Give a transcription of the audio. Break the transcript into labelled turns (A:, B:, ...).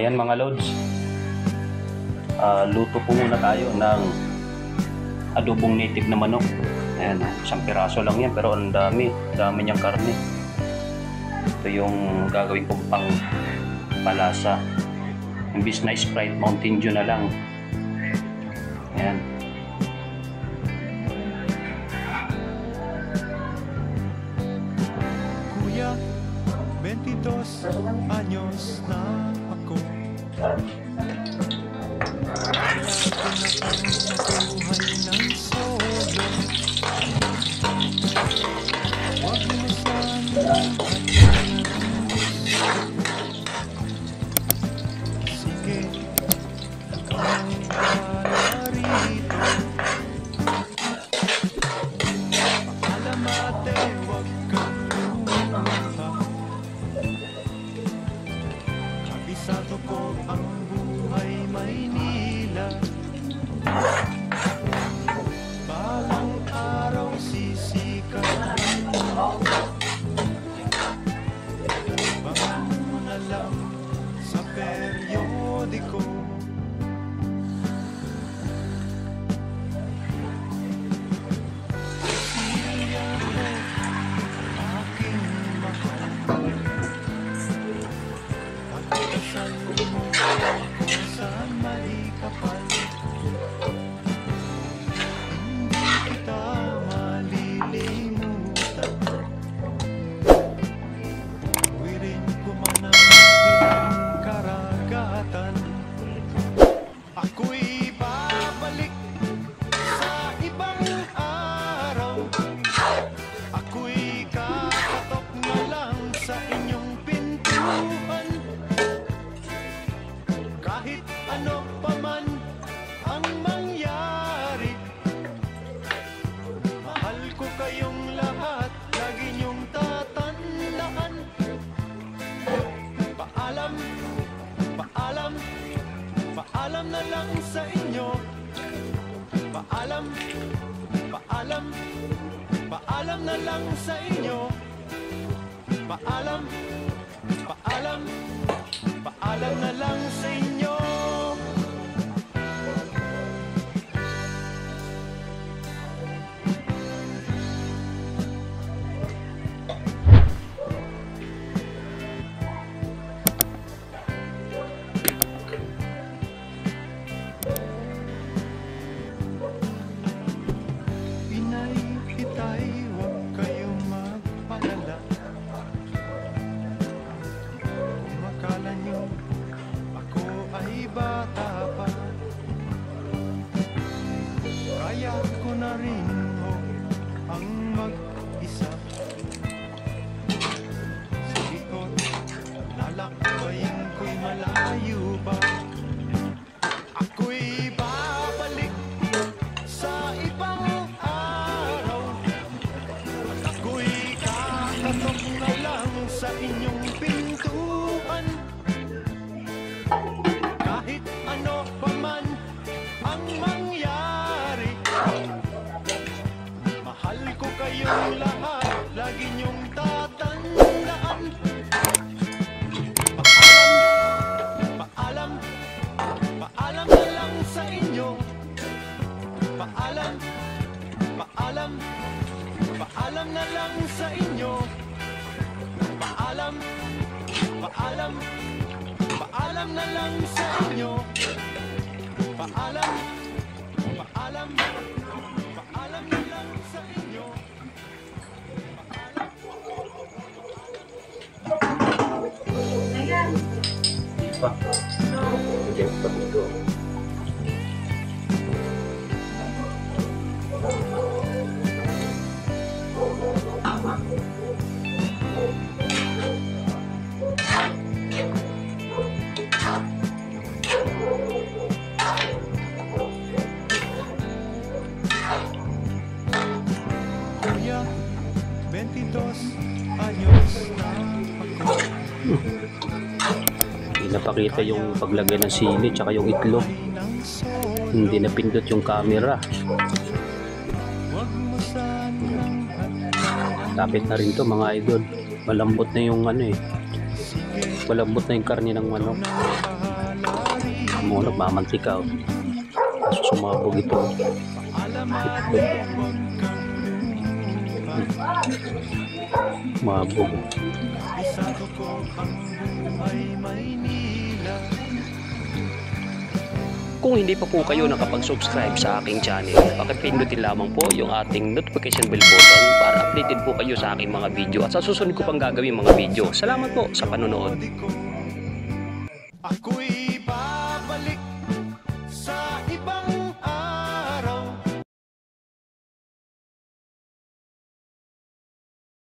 A: Ayan mga lods, luto po muna tayo ng adobong native na manok. Ayan, isang piraso lang yan pero ang dami niyang karne. Ito yung gagawin kong pang palasa. Imbis na Sprite, Mountain Dew na lang. Ayan.
B: Kuya, 22 anyos na ako. Buhay ng solo. Huwag mo sana sige, ikaw ang bahala rito. Alam ate, huwag kang lumanta. Kabisado ko ang buhay Maynila. Balang araw sisikat. Abangan mo na lang sa periodiko. Silya mo, aking mahal. Pagkasal mo ako sa mali kapal. Hindi kita malilimutan. Wirin ko man ang bilang karagatan. Ako'y babalik sa ibang araw. Ako'y kakatok na lang sa inyong pintuan. Kahit ano pa man ang mangyari, mahal ko kayong lahat, lagi niyong tatandaan. Paalam, paalam, paalam na lang sa inyo. Paalam, paalam, paalam na lang sa inyo. Paalam, paalam, paalam na lang sa inyo. Inay, itay, huwag kayong magpalala. Kung akala nyo ako ay bata pa, kaya ko na rin ho ang mag-isa. Sa likod, lalakbayin ko'y malayo ba. Ako'y babalik sa ibang araw. At ako'y kakatok na lang sa inyong pintuan. Kahit ano pa man ang mangyari, mahal ko kayong lahat, lagi niyong tatandaan. Paalam, paalam, paalam na lang sa inyo. Paalam, paalam, paalam na lang sa inyo. Paalam, paalam, paalam na lang sa inyo. Paalam, paalam, paalam na lang sa inyo.
A: Pa. Diyan pa dito.
B: Kuya, 22 anyos na ako.
A: Hindi napakita yung paglagay ng sili tsaka yung itlog. Hindi napindot yung camera.
B: Huwag mo sanang
A: Lapit na rin to mga idol. Malambot na yung ano eh. Malambot na yung karne ng manok. mo, nagmamantika. Oh. Kaso sumabog ito. Mabog.
B: Isado ko ang buhay Maynila.
C: Kung hindi pa po kayo nakapag-subscribe sa aking channel, pakipindutin lamang po yung ating notification bell button para updated po kayo sa aking mga video at sa susunod ko pang gagawin mga video. Salamat po sa panonood.
B: Ako'y